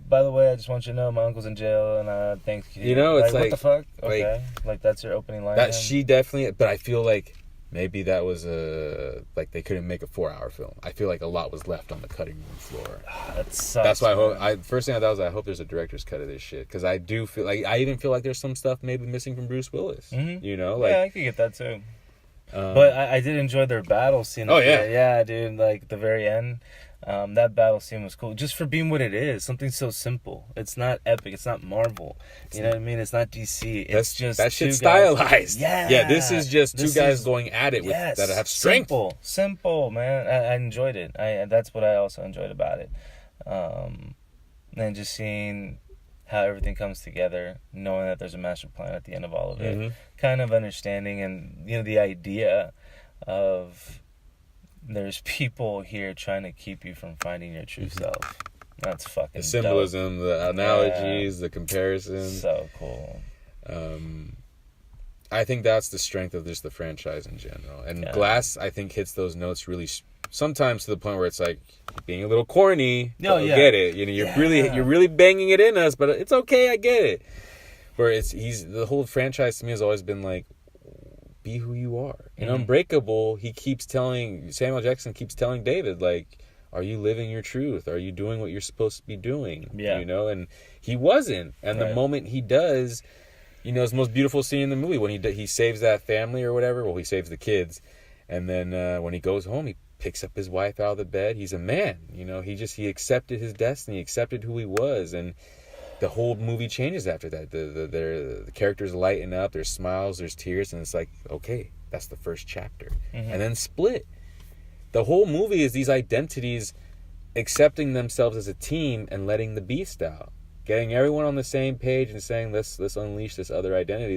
B: by the way, I just want you to know my uncle's in jail and thank you.
A: It's
B: what the fuck? Okay. That's your opening line.
A: That she definitely, but I feel like maybe that was they couldn't make a 4-hour film. I feel like a lot was left on the cutting room floor.
B: That sucks.
A: That's why first thing I thought was I hope there's a director's cut of this shit because I do feel I even feel like there's some stuff maybe missing from Bruce Willis.
B: Yeah, I could get that too. But I did enjoy their battle scene.
A: Oh yeah,
B: yeah, dude. The very end. That battle scene was cool just for being what it is, something so simple. It's not epic, it's not Marvel, you know what I mean, it's not DC, it's just
A: that shit's stylized. This is just two guys going at it that have strength.
B: Simple man. I enjoyed it. That's what I also enjoyed about it. And just seeing how everything comes together, knowing that there's a master plan at the end of all of it, kind of understanding and the idea of there's people here trying to keep you from finding your true self. That's fucking
A: the symbolism, dope. The analogies, the comparisons.
B: So cool.
A: I think that's the strength of just the franchise in general. And Glass, I think, hits those notes really sometimes to the point where it's like being a little corny. Get it. You're really banging it in us, but it's okay. I get it. Where the whole franchise to me has always been like, be who you are. In Unbreakable, Samuel Jackson keeps telling David, are you living your truth? Are you doing what you're supposed to be doing?
B: Yeah.
A: You know, and he wasn't. And the moment he does, you know, it's the most beautiful scene in the movie when he saves that family or whatever. Well, he saves the kids. And then when he goes home, he picks up his wife out of the bed. He's a man, you know. He accepted his destiny, accepted who he was, and the whole movie changes after that. The characters lighten up. There's smiles, there's tears, and it's like, okay, that's the first chapter. And then Split. The whole movie is these identities accepting themselves as a team and letting the beast out, getting everyone on the same page and saying, let's unleash this other identity.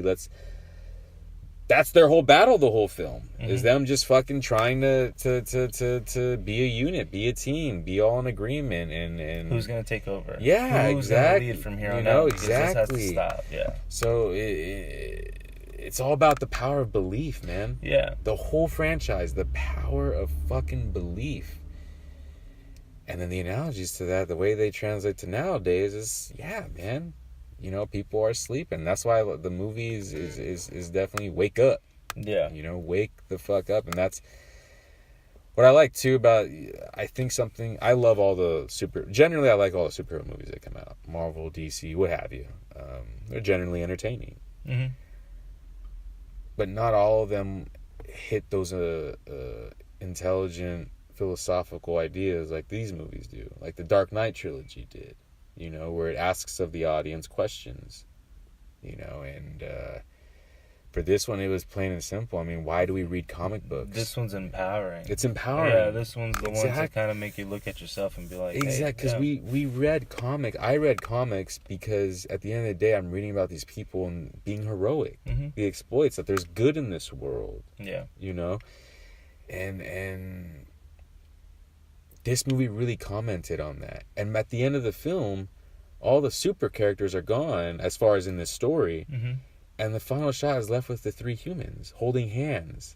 A: That's their whole battle. The whole film is them just fucking trying to be a unit, be a team, be all in agreement, and
B: who's gonna take over?
A: Yeah,
B: who's
A: exactly.
B: Gonna lead from here on
A: out?
B: Exactly. This has to stop. Yeah.
A: So it's all about the power of belief, man.
B: Yeah.
A: The whole franchise, the power of fucking belief. And then the analogies to that, the way they translate to nowadays is, yeah, man. You know, people are sleeping. That's why the movie is definitely wake up.
B: Yeah.
A: You know, wake the fuck up. And that's what I like too about, I love all the generally I like all the superhero movies that come out. Marvel, DC, what have you. They're generally entertaining.
B: Mm-hmm.
A: But not all of them hit those intelligent philosophical ideas like these movies do. Like the Dark Knight trilogy did. You know, where it asks of the audience questions, you know, and for this one, it was plain and simple. I mean, why do we read comic books?
B: This one's empowering.
A: It's empowering.
B: Yeah, this one's the one to kind of make you look at yourself and be like,
A: exactly, because we read I read comics because at the end of the day, I'm reading about these people and being heroic, the exploits, that there's good in this world.
B: Yeah.
A: You know, and this movie really commented on that. And at the end of the film, all the super characters are gone, as far as in this story. And the final shot is left with the three humans holding hands.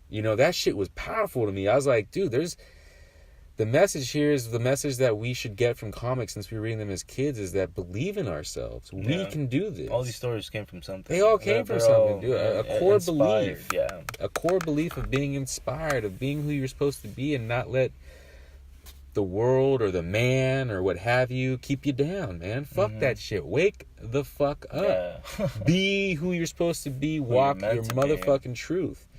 A: You know, that shit was powerful to me. I was like, dude, the message here is the message that we should get from comics since we were reading them as kids, is that believe in ourselves. Yeah. We can do this.
B: All these stories came from something.
A: They all came from something, dude. A core
B: inspired.
A: belief.
B: Yeah.
A: A core belief of being inspired, of being who you're supposed to be, and not let the world or the man or what have you keep you down, man. Fuck that shit. Wake the fuck up. Yeah. Be who you're supposed to be. Walk your motherfucking truth.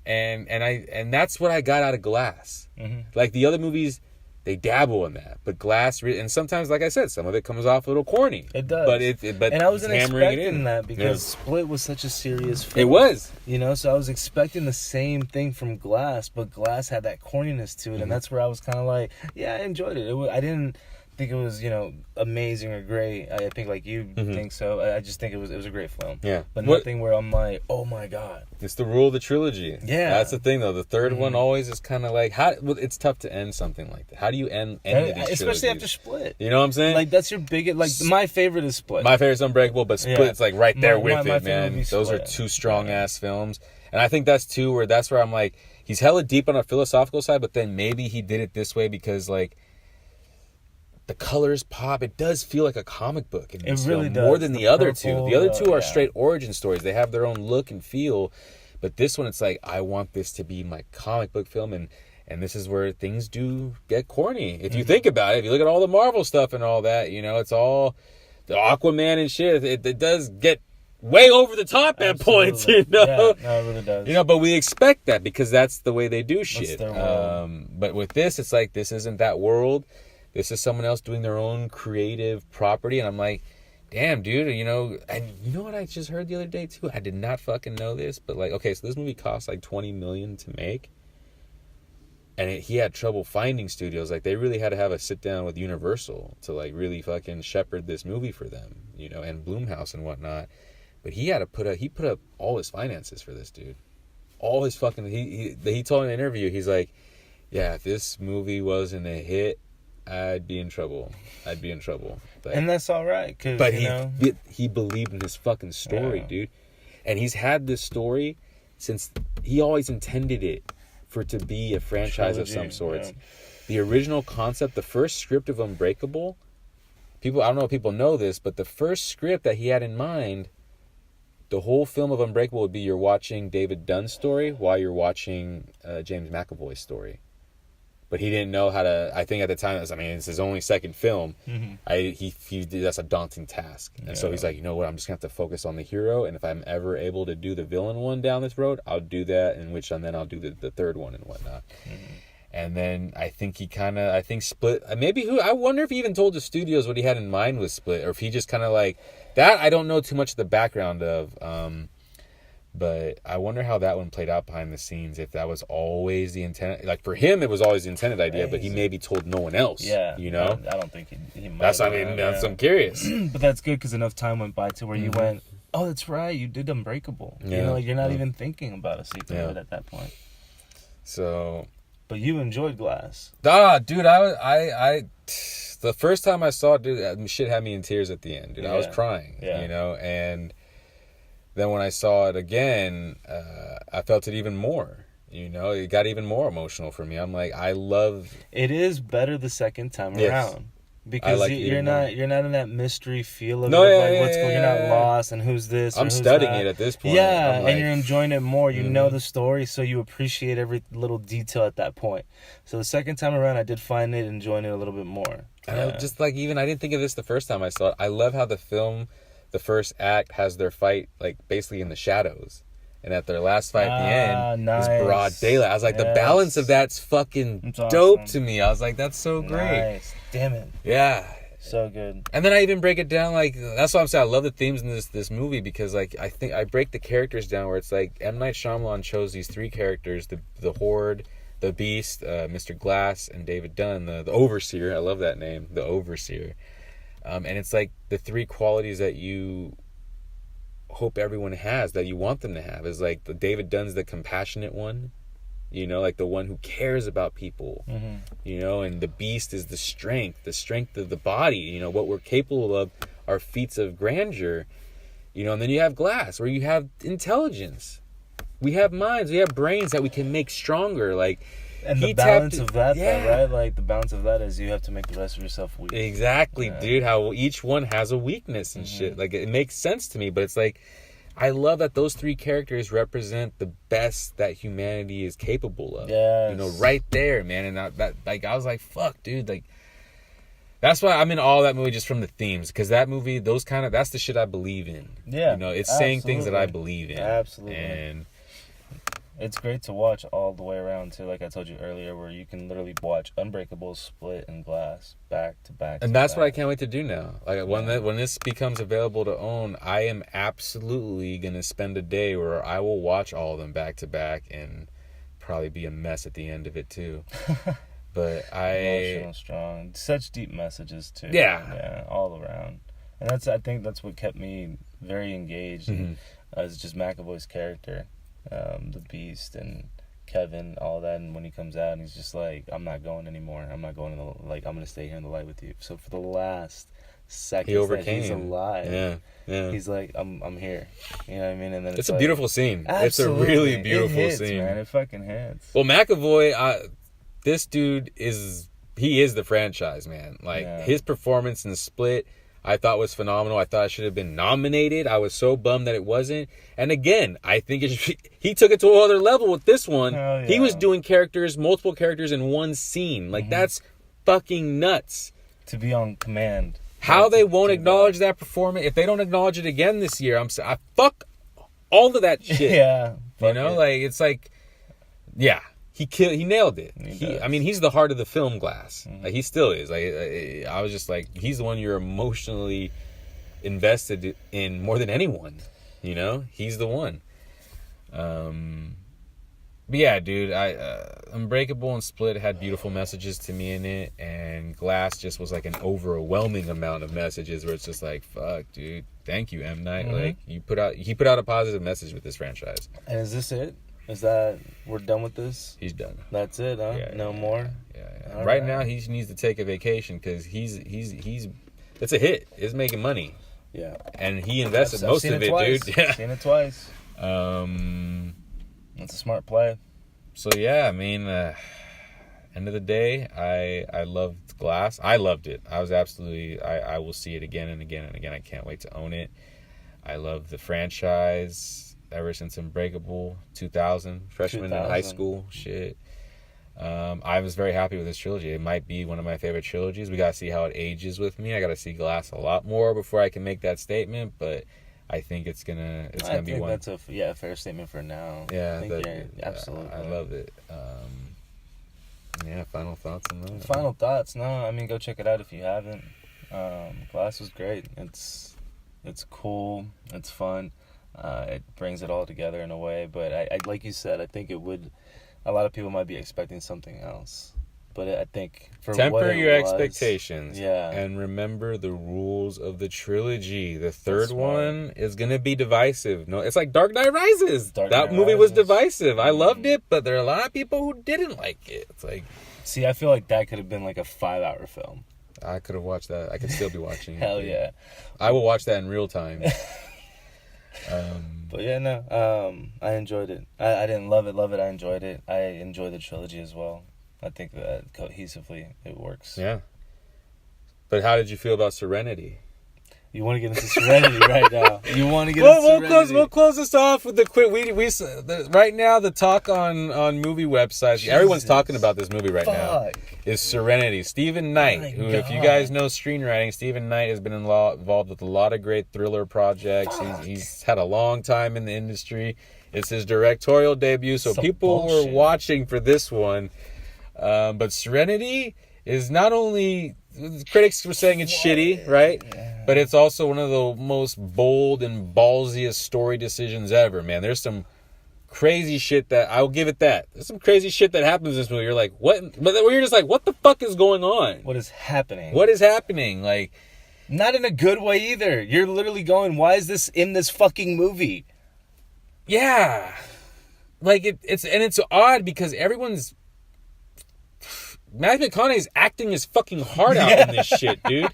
A: And that's what I got out of Glass. Like the other movies, they dabble in that, but Glass, and sometimes, like I said, some of it comes off a little corny.
B: It does, but and I wasn't expecting that because Split was such a serious film.
A: It was,
B: you know, so I was expecting the same thing from Glass, but Glass had that corniness to it, and that's where I was kind of like, yeah, I enjoyed it. I didn't think it was, you know, amazing or great. I think like you think so. I just think it was a great film.
A: Yeah,
B: but nothing where I'm like, oh my god.
A: It's the rule of the trilogy.
B: Yeah,
A: that's the thing though. The third one always is kind of like it's tough to end something like that. How do you end any of these
B: especially
A: trilogies?
B: After Split?
A: You know what I'm saying?
B: Like that's your biggest. Like my favorite is Split.
A: My favorite's Unbreakable, but Split's like right there with it, man. Those are
B: Split.
A: Two strong ass films, and I think that's where I'm like, he's hella deep on a philosophical side, but then maybe he did it this way because like, the colors pop. It does feel like a comic book in this film, more than the other two. The other two are straight origin stories. They have their own look and feel. But this one, it's like, I want this to be my comic book film. And this is where things do get corny. If you think about it, if you look at all the Marvel stuff and all that, you know, it's all the Aquaman and shit. It does get way over the top at points, you know?
B: Yeah, no, it really does.
A: You know, but we expect that because that's the way they do shit.
B: That's their world.
A: But with this, it's like, this isn't that world. This is someone else doing their own creative property. And I'm like, damn, dude, you know, and you know what I just heard the other day too? I did not fucking know this, but like, okay, so this movie cost like $20 million to make. And he had trouble finding studios. Like, they really had to have a sit down with Universal to like really fucking shepherd this movie for them, you know, and Blumhouse and whatnot. But he had to put up all his finances for this, dude. All his fucking, he told in an interview, he's like, yeah, if this movie wasn't a hit, I'd be in trouble. But,
B: and that's all right.
A: But he believed in his fucking story, dude. And he's had this story since he always intended it for it to be a franchise of some sorts. Yeah. The original concept, the first script of Unbreakable, I don't know if people know this, but the first script that he had in mind, the whole film of Unbreakable would be you're watching David Dunn's story while you're watching James McAvoy's story. but he didn't know how to. I think at the time, it's his only second film. Mm-hmm. That's a daunting task, and so he's like, you know what? I'm just gonna have to focus on the hero, and if I'm ever able to do the villain one down this road, I'll do that. And then I'll do the third one and whatnot. Mm-hmm. And then I think Split. I wonder if he even told the studios what he had in mind with Split, or if he just kind of like that. I don't know too much of the background of. But I wonder how that one played out behind the scenes. If that was always the intent, like for him, it was always the intended idea, but he maybe told no one else. Yeah,
B: you know. I don't think he might.
A: That's I'm curious.
B: But that's good because enough time went by to where you went, oh, that's right, you did Unbreakable. Yeah. You know, like you're not even thinking about a sequel at that point.
A: So,
B: but you enjoyed Glass.
A: Dude, I the first time I saw it, dude, shit had me in tears at the end, dude. I was crying, you know, and. Then when I saw it again, I felt it even more. You know, it got even more emotional for me. I'm like,
B: it is better the second time around because you're not in that mystery feel of what's going. You're not lost and who's this.
A: I'm studying it at this point.
B: Yeah, and you're enjoying it more. You know the story, so you appreciate every little detail at that point. So the second time around, I did find it enjoying it a little bit more.
A: Just like I didn't think of this the first time I saw it. I love how the film. The first act has their fight like basically in the shadows, and at their last fight at the end is broad daylight. I was like, the balance of that's fucking dope to me. I was like, that's so great.
B: Nice. Damn it.
A: Yeah.
B: So good.
A: And then I even break it down like that's why I'm saying I love the themes in this movie because like I think I break the characters down where it's like M. Night Shyamalan chose these three characters: the Horde, the Beast, Mr. Glass, and David Dunn, the Overseer. I love that name, the Overseer. And it's like the three qualities that you hope everyone has, that you want them to have, is like the David Dunn's the compassionate one, you know, like the one who cares about people, you know, and the Beast is the strength of the body, you know, what we're capable of, our feats of grandeur, you know, and then you have Glass, where you have intelligence. We have minds, we have brains that we can make stronger, like.
B: And the balance of that, though, right? Like, the balance of that is you have to make the rest of yourself weak.
A: Exactly, dude. How each one has a weakness and shit. Like, it makes sense to me, but it's like, I love that those three characters represent the best that humanity is capable of.
B: Yes.
A: You know, right there, man. And I was like, fuck, dude. Like, that's why I'm in all that movie just from the themes. Because that movie, that's the shit I believe in.
B: Yeah.
A: You know, it's saying things that I believe in.
B: Absolutely.
A: And
B: it's great to watch all the way around too, like I told you earlier, where you can literally watch Unbreakable, Split, and Glass back to back.
A: And that's what I can't wait to do now. Like when this becomes available to own, I am absolutely gonna spend a day where I will watch all of them back to back and probably be a mess at the end of it too. But
B: emotional, strong, such deep messages too.
A: Yeah,
B: all around. And I think that's what kept me very engaged. Is just McAvoy's character. The Beast and Kevin, all that, and when he comes out and he's just like, I'm not going anymore. I'm not going I'm gonna stay here in the light with you. So for the last second,
A: he overcame.
B: He's alive.
A: Yeah.
B: He's like, I'm here. You know what I mean? And then
A: it's a beautiful scene.
B: Absolutely.
A: It's a really beautiful scene,
B: man. It fucking hits.
A: Well, McAvoy, this dude is the franchise, man. Like his performance in Split, I thought was phenomenal. I thought it should have been nominated. I was so bummed that it wasn't. And again, I think he took it to a other level with this one.
B: Yeah.
A: He was doing multiple characters in one scene. Like, that's fucking nuts.
B: To be on command.
A: How they won't acknowledge that performance. If they don't acknowledge it again this year, I fuck all of that shit. You know, like, it's like, he nailed it. He's the heart of the film, Glass. Like, he still is. Like, I was just like, he's the one you're emotionally invested in more than anyone. You know, he's the one. But yeah, dude, Unbreakable and Split had beautiful messages to me in it, and Glass just was like an overwhelming amount of messages where it's just like, fuck, dude, thank you, M. Night. Like, he put out a positive message with this franchise.
B: And is this it? Is that we're done with this?
A: He's done.
B: That's it, huh? No more?
A: Yeah. Right now, he needs to take a vacation because he's it's a hit. It's making money.
B: Yeah.
A: And he invested most of it,
B: twice.
A: dude. Yeah.
B: Seen it twice. That's a smart play.
A: So yeah, I mean, end of the day, I loved Glass. I loved it. I was absolutely. I will see it again and again and again. I can't wait to own it. I love the franchise ever since Unbreakable 2000, freshman in high school. Shit. I was very happy with this trilogy. It might be one of my favorite trilogies. We got to see how it ages with me. I got to see Glass a lot more before I can make that statement, but I think it's gonna be one.
B: That's a fair statement for now.
A: Yeah,
B: absolutely.
A: I love it. Final thoughts on that?
B: Final thoughts? No, I mean, go check it out if you haven't. Glass was great. It's cool. It's fun. It brings it all together in a way. But I like you said, I think it would. A lot of people might be expecting something else. But I think for
A: temper your expectations. Yeah. And remember the rules of the trilogy. The third one is gonna be divisive. No, it's like Dark Knight Rises. That movie was divisive. I loved it, but there are a lot of people who didn't like it. It's like,
B: see, I feel like that could have been like a 5-hour film.
A: I could have watched that. I could still be watching it.
B: Hell yeah.
A: I will watch that in real time.
B: But yeah, no. I enjoyed it. I didn't love it. I enjoyed it. I enjoyed the trilogy as well. I think that cohesively it works.
A: Yeah. But how did you feel about Serenity?
B: You want to get into Serenity right now? You want to get into Serenity?
A: We'll close this off with the quick. Right now the talk on movie websites. Jesus. Everyone's talking about this movie right now. Is Serenity. Stephen Knight, who, if you guys know screenwriting, Stephen Knight has been involved with a lot of great thriller projects. He's had a long time in the industry. It's his directorial debut, so people were watching for this one. But Serenity is not only, critics were saying it's shitty, right? Yeah. But it's also one of the most bold and ballsiest story decisions ever, man. There's some crazy shit that, I'll give it that. There's some crazy shit that happens in this movie. You're like, what? But you're just like, what the fuck is going on?
B: What is happening?
A: Like,
B: not in a good way either. You're literally going, why is this in this fucking movie?
A: Yeah. Like, it's odd because Matthew McConaughey's acting his fucking heart out in this shit, dude.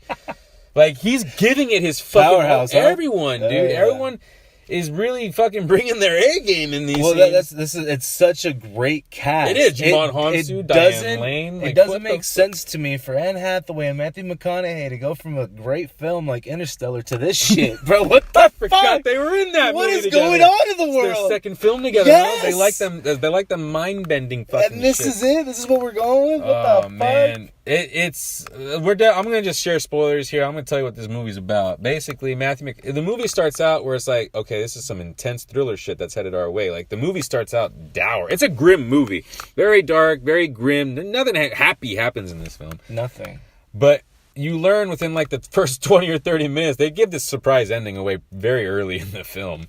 A: Like, he's giving it his fucking
B: powerhouse.
A: Everyone, dude. Yeah. Everyone is really fucking bringing their A game in these scenes.
B: It's such a great cast.
A: It is. Jamon Hansu, Diane Lane.
B: It doesn't make sense to me for Anne Hathaway and Matthew McConaughey to go from a great film like Interstellar to this shit, bro. What the fuck?
A: They were in that movie.
B: What is going on in the world?
A: It's their second film together. Yes. Huh? They like them mind bending fucking.
B: And this
A: shit.
B: Is it. This is what we're going with. What the fuck?
A: Man. I'm gonna just share spoilers here. I'm gonna tell you what this movie's about. Basically, the movie starts out where it's like, okay, this is some intense thriller shit that's headed our way. Like, the movie starts out dour. It's a grim movie, very dark, very grim. Nothing happy happens in this film.
B: Nothing.
A: But you learn within like the first 20 or 30 minutes, they give this surprise ending away very early in the film.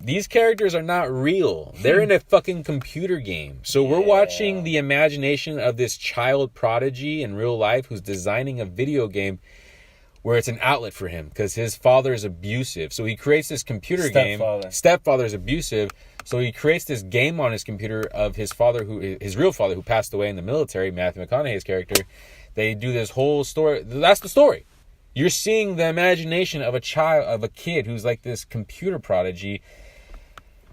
A: These characters are not real. They're in a fucking computer game. So we're watching the imagination of this child prodigy in real life who's designing a video game where it's an outlet for him because his father is abusive. So he creates this computer game. Stepfather is abusive. So he creates this game on his computer of his real father who passed away in the military, Matthew McConaughey's character. They do this whole story. That's the story. You're seeing the imagination of a kid who's like this computer prodigy.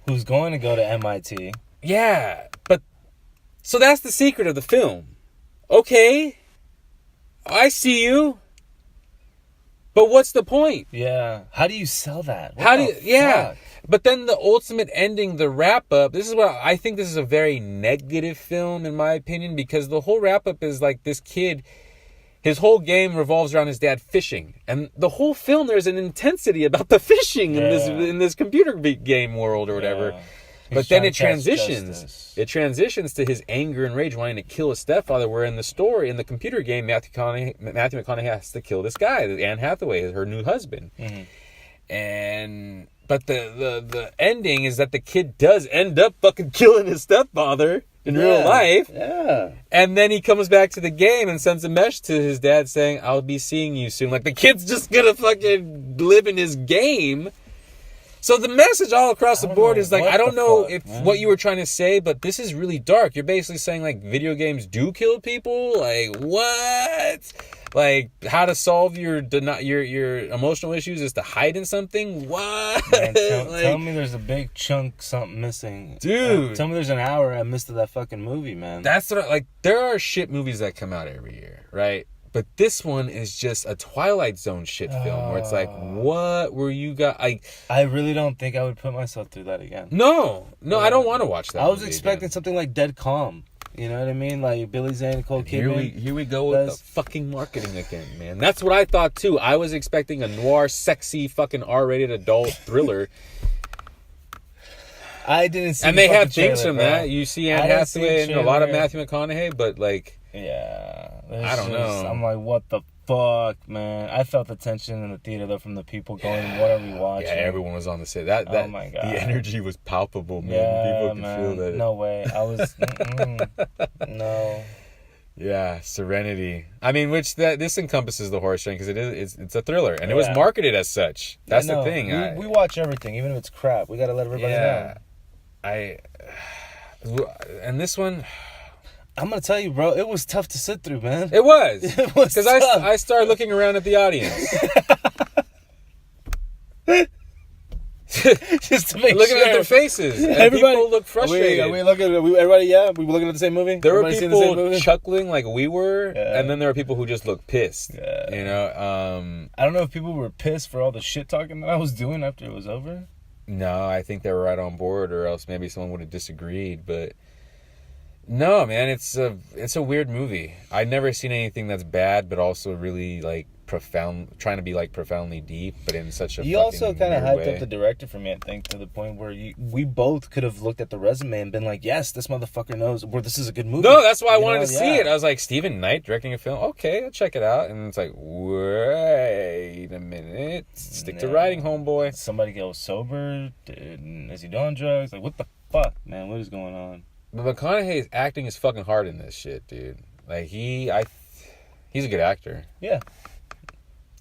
B: Who's going to go to MIT.
A: Yeah, but so that's the secret of the film. Okay, I see you. But what's the point?
B: Yeah. How do you sell that?
A: Yeah. But then the ultimate ending, the wrap up, this is what I think this is a very negative film in my opinion, because the whole wrap up is like this kid, his whole game revolves around his dad fishing. And the whole film, there's an intensity about the fishing in this computer game world or whatever. Yeah. But then it transitions. It transitions to his anger and rage wanting to kill his stepfather, where in the story, in the computer game, Matthew McConaughey has to kill this guy, Anne Hathaway, her new husband. Mm-hmm. But the ending is that the kid does end up fucking killing his stepfather in real life. Yeah. And then he comes back to the game and sends a message to his dad saying, I'll be seeing you soon. Like, the kid's just gonna fucking live in his game. So the message all across the board is like, I don't know what you were trying to say, but this is really dark. You're basically saying, like, video games do kill people? Like, what? Like, how to solve your emotional issues is to hide in something? What?
B: Man, tell me there's a big chunk something missing.
A: Dude.
B: Tell me there's an hour I missed of that fucking movie, man.
A: That's what there are shit movies that come out every year, right? But this one is just a Twilight Zone shit film where it's like, what were you guys...
B: I really don't think I would put myself through that again.
A: No, I don't want to watch that.
B: I was expecting something like Dead Calm. You know what I mean? Like Billy Zane, Nicole Kidman.
A: Here we go with the fucking marketing again, man. That's what I thought too. I was expecting a noir, sexy, fucking R-rated adult thriller.
B: I didn't see.
A: And they have things from that. You see Anne Hathaway and a lot of Matthew McConaughey, but like,
B: yeah,
A: I don't know.
B: I'm like, what the fuck, man? I felt the tension in the theater though from the people going, "What are we watching?"
A: Yeah, everyone was on the set. That oh my God. The energy was palpable, man.
B: Yeah,
A: people could feel that.
B: No way. I was no.
A: Yeah, Serenity. I mean, this encompasses the horror strain because it's a thriller and it was marketed as such. That's the thing.
B: We watch everything, even if it's crap. We got to let everybody know.
A: And this one,
B: I'm gonna tell you, bro, it was tough to sit through, man.
A: It was because I started looking around at the audience.
B: Just to make
A: looking at their faces. And everybody people look frustrated.
B: Everybody, we were looking at the same movie?
A: There were people chuckling like we were, and then there were people who just looked pissed. Yeah. You know?
B: I don't know if people were pissed for all the shit talking that I was doing after it was over.
A: No, I think they were right on board, or else maybe someone would have disagreed, but... No, man, it's a weird movie. I've never seen anything that's bad, but also really, like, profound, trying to be like profoundly deep, but in such a
B: you also kind of hyped up the director for me, I think, to the point where we both could have looked at the resume and been like, yes, this motherfucker knows where this is a good movie.
A: No, that's why I wanted to see it. I was like, Stephen Knight directing a film, okay, I'll check it out. And it's like, wait a minute, stick to writing, homeboy.
B: Somebody goes sober, is he doing drugs? Like, what the fuck, man, what is going on?
A: But McConaughey's acting is fucking hard in this shit, dude. Like, he's a good actor.
B: Yeah.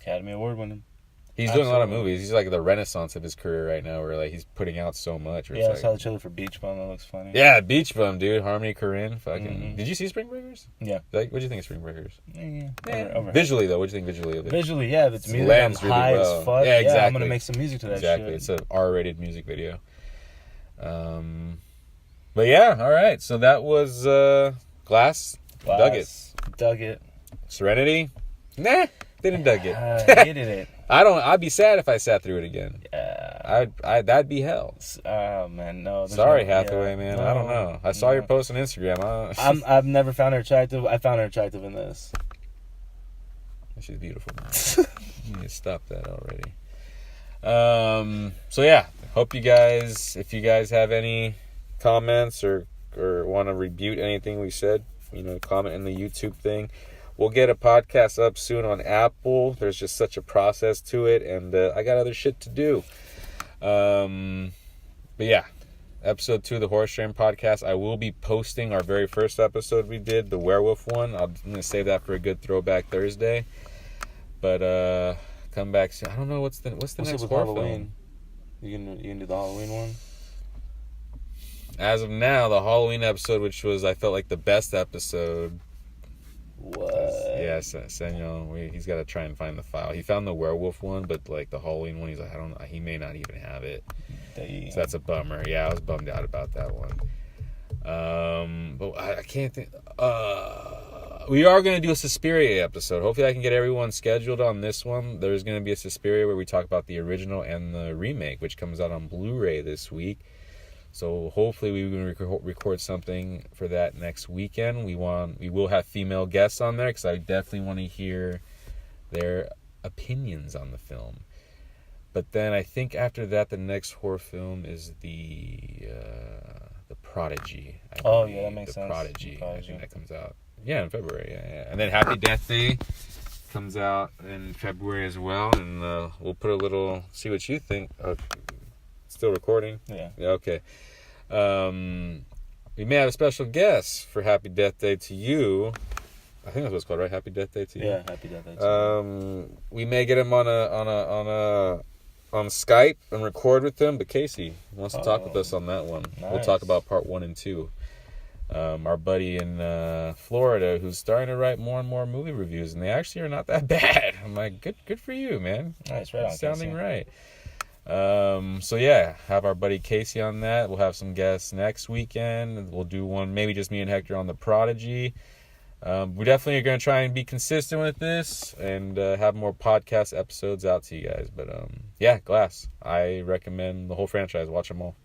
B: Academy Award winning.
A: He's doing a lot of movies. He's like the renaissance of his career right now, where like he's putting out so much.
B: Yeah, I saw the trailer for Beach Bum. That looks funny.
A: Yeah, Beach Bum, dude. Harmony Korine. Fucking. Mm-hmm. Did you see Spring Breakers?
B: Yeah.
A: Like, what do you think of Spring Breakers?
B: Yeah.
A: Visually though, what do you think visually of it?
B: Visually, yeah, if it's music, I'm high really as fuck.
A: Yeah, exactly.
B: I'm gonna make some music to that shit.
A: It's an R-rated music video. But yeah, all right. So that was Glass. Dug
B: it.
A: Serenity. Nah. Didn't dug it.
B: Hated it.
A: I'd be sad if I sat through it again.
B: Yeah.
A: That'd be hell.
B: Oh man, no.
A: Sorry, Hathaway, man. No, I don't know. I saw your post on Instagram.
B: I've never found her attractive. I found her attractive in this.
A: She's beautiful, man. You need to stop that already. So yeah, hope you guys, if you guys have any comments or want to rebuke anything we said, comment in the YouTube thing. We'll get a podcast up soon on Apple. There's just such a process to it, and I got other shit to do. But yeah, episode 2 of the Horror Stream podcast. I will be posting our very first episode we did, the werewolf one. I'm going to save that for a good throwback Thursday. But come back soon. I don't know what's the next horror film.
B: You can do the Halloween one?
A: As of now, the Halloween episode, which was, I felt like the best episode.
B: What?
A: Yeah, Senor, he's got to try and find the file. He found the werewolf one, but like the Halloween one, he's like, I don't know, he may not even have it. Damn. So that's a bummer. Yeah, I was bummed out about that one. But I can't think. We are going to do a Suspiria episode. Hopefully, I can get everyone scheduled on this one. There's going to be a Suspiria where we talk about the original and the remake, which comes out on Blu-ray this week. So hopefully we can record something for that next weekend. We will have female guests on there because I definitely want to hear their opinions on the film. But then I think after that, the next horror film is the Prodigy.
B: Yeah, that makes sense.
A: The Prodigy. I think that comes out. Yeah, in February. Yeah. And then Happy Death Day comes out in February as well, and we'll put a little. See what you think. Still recording?
B: Yeah.
A: Okay. We may have a special guest for Happy Death Day to you. I think that's what it's called, right? Happy Death Day to you.
B: Yeah, Happy Death Day to you.
A: We may get him on Skype and record with him, but Casey wants to talk with us on that one. Nice. We'll talk about part 1 and 2. Our buddy in Florida who's starting to write more and more movie reviews, and they actually are not that bad. I'm like, good for you, man.
B: Nice, right on,
A: sounding
B: Casey.
A: Right. So yeah, have our buddy Casey on that. We'll have some guests next weekend. We'll do one, maybe just me and Hector on the Prodigy. We definitely are going to try and be consistent with this and have more podcast episodes out to you guys. But yeah, Glass. I recommend the whole franchise. Watch them all.